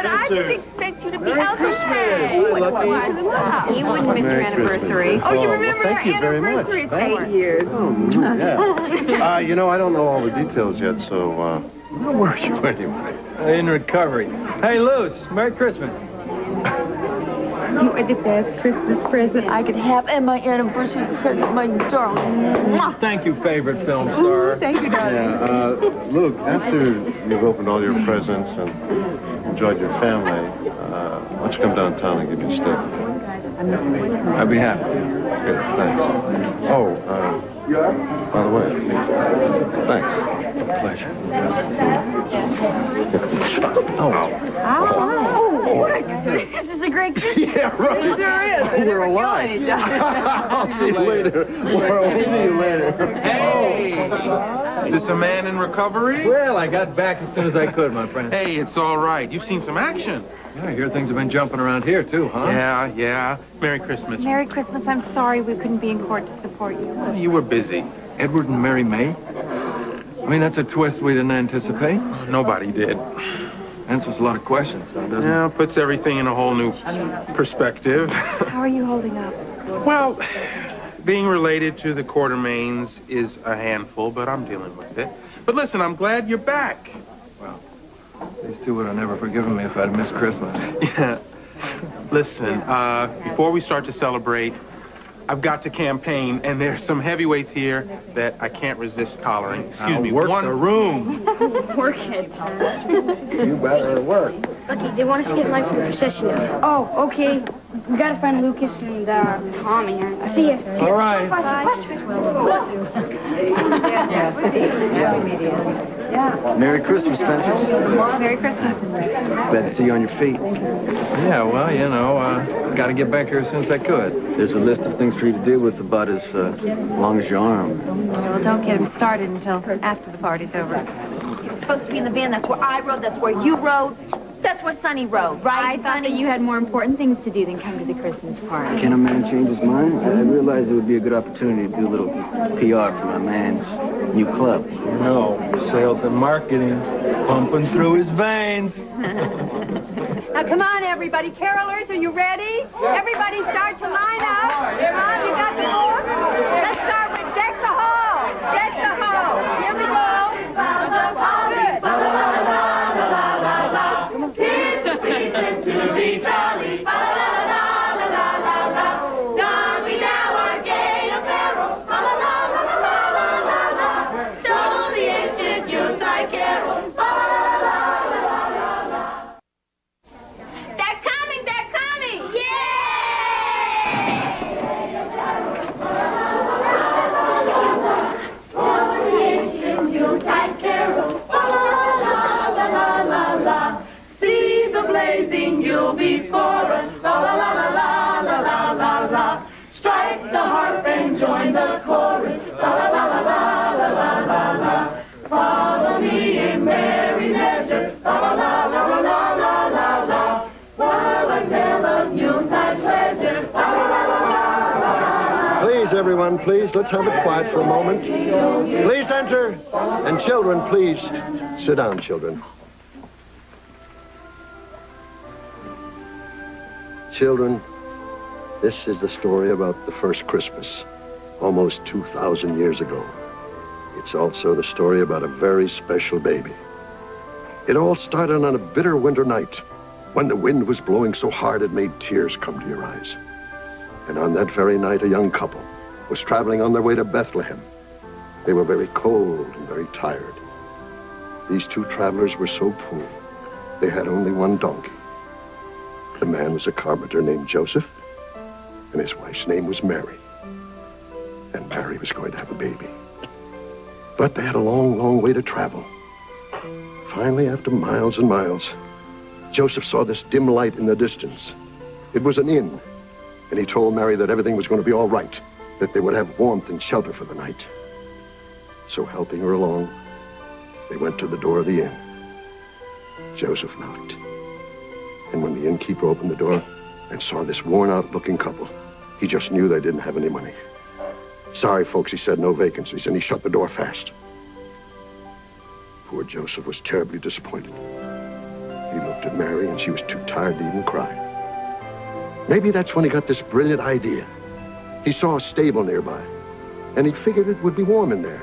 but I didn't expect you to be out there. You wouldn't miss your anniversary. Oh, you remember thank you very much. anniversary? It's Thank 8 years. Yeah. You know, I don't know all the details yet, so, where were you anyway? In recovery. Hey, Luce, Merry Christmas. You are the best Christmas present I could have, and my anniversary present, my darling. Thank you, favorite film star. Thank you, darling. Yeah, Luke, after you've opened all your presents and enjoyed your family, why don't you come downtown and give me a stick? I'd be happy. Good, thanks. Oh, by the way, thanks. Pleasure. This is a great Christmas. Yeah, right. There is. We're alive. I'll see you later. We'll see you later. Hey! Is this a man in recovery? Well, I got back as soon as I could, my friend. Hey, it's all right. You've seen some action. Yeah, I hear things have been jumping around here, too, huh? Yeah. Merry Christmas. Merry Christmas. I'm sorry we couldn't be in court to support you. You were busy. Edward and Mary May? I mean, that's a twist we didn't anticipate. Nobody did. Answers a lot of questions, though, doesn't Yeah, puts everything in a whole new perspective. How are you holding up? Well, being related to the Quartermains is a handful, but I'm dealing with it. But listen, I'm glad you're back. Well, these two would have never forgiven me if I'd missed Christmas. Yeah. Listen, before we start to celebrate, I've got to campaign, and there's some heavyweights here that I can't resist collaring. Excuse me. Work the room. Work it. You better work. Lucky, they want us to get life in procession now. Oh, okay. We gotta find Lucas and Tommy. See ya. All right. Merry Christmas, Spencer. Merry Christmas. Glad to see you on your feet. Yeah, well, you know, got to get back here as soon as I could. There's a list of things for you to deal with about as long as your arm. Well, don't get him started until after the party's over. You're supposed to be in the van. That's where I rode. That's where you rode. That's where Sonny rode, right? I thought that you had more important things to do than come to the Christmas party. Can a man change his mind? I realized it would be a good opportunity to do a little PR for my man's new club. No, sales and marketing pumping through his veins. Now, come on, everybody. Carolers, are you ready? Everybody start to line up. Come on, you got the board? Let's start with Deck the Hall. Deck the Hall. Here we go. Everyone, please, let's have it quiet for a moment. Please enter. And children, please, sit down, children. Children, this is the story about the first Christmas, almost 2,000 years ago. It's also the story about a very special baby. It all started on a bitter winter night when the wind was blowing so hard it made tears come to your eyes. And on that very night, a young couple was traveling on their way to Bethlehem. They were very cold and very tired. These two travelers were so poor, they had only one donkey. The man was a carpenter named Joseph, and his wife's name was Mary. And Mary was going to have a baby. But they had a long, long way to travel. Finally, after miles and miles, Joseph saw this dim light in the distance. It was an inn, and he told Mary that everything was going to be all right, that they would have warmth and shelter for the night. So helping her along, they went to the door of the inn. Joseph knocked. And when the innkeeper opened the door and saw this worn-out-looking couple, he just knew they didn't have any money. Sorry, folks, he said, no vacancies, and he shut the door fast. Poor Joseph was terribly disappointed. He looked at Mary, and she was too tired to even cry. Maybe that's when he got this brilliant idea. He saw a stable nearby, and he figured it would be warm in there.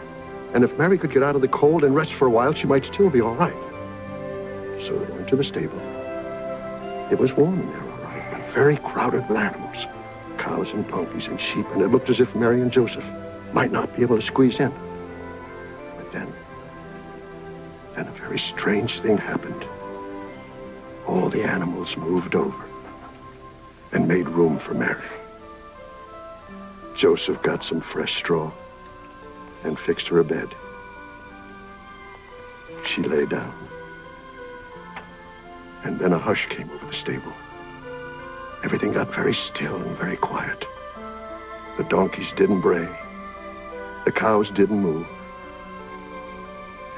And if Mary could get out of the cold and rest for a while, she might still be all right. So they went to the stable. It was warm in there, all right, but very crowded with animals. Cows and donkeys and sheep, and it looked as if Mary and Joseph might not be able to squeeze in. But then a very strange thing happened. All the animals moved over and made room for Mary. Joseph got some fresh straw and fixed her a bed. She lay down. And then a hush came over the stable. Everything got very still and very quiet. The donkeys didn't bray. The cows didn't move.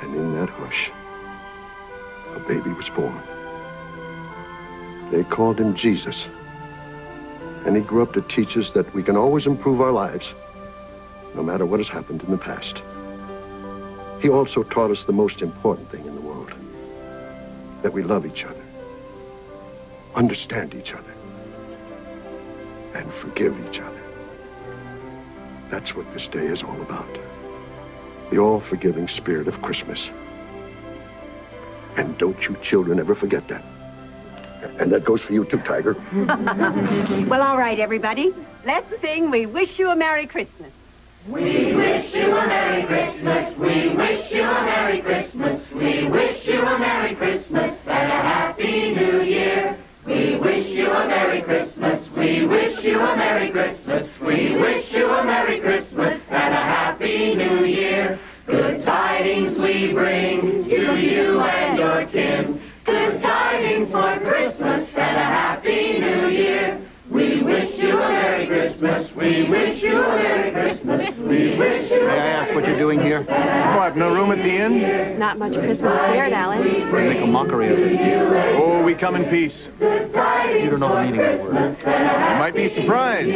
And in that hush, a baby was born. They called him Jesus. And he grew up to teach us that we can always improve our lives, no matter what has happened in the past. He also taught us the most important thing in the world, that we love each other, understand each other, and forgive each other. That's what this day is all about. The all-forgiving spirit of Christmas. And don't you children ever forget that. And that goes for you too, Tiger. Well, all right, everybody. Let's sing We Wish You a Merry Christmas. We wish you a Merry Christmas. We wish you a Merry Christmas. We wish you a Merry Christmas and a Happy New Year. We wish you a Merry Christmas. We wish you a Merry Christmas. We wish you a Merry Christmas and a Happy New Year. Good tidings we bring to you and your kin. Good tidings for Christmas and a Happy New Year. We wish you a Merry Christmas. We wish you a Merry Christmas. We wish you a Merry Christmas. May I ask what you're doing here? What, no room at the inn? Not much Christmas spirit, Alan. Make a mockery of it. Oh, we come in peace. You don't know the meaning of the word. You might be surprised.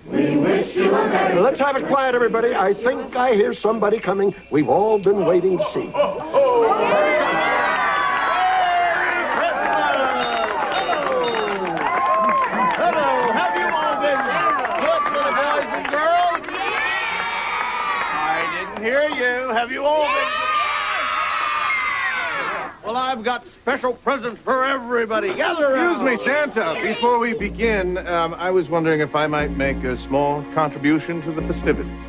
We wish you a Merry Let's have it quiet, everybody. I think I hear somebody coming. We've all been waiting to see. Hear you. Have you all been... Well, I've got special presents for everybody. Gather around. Excuse me, Santa. Before we begin, I was wondering if I might make a small contribution to the festivities.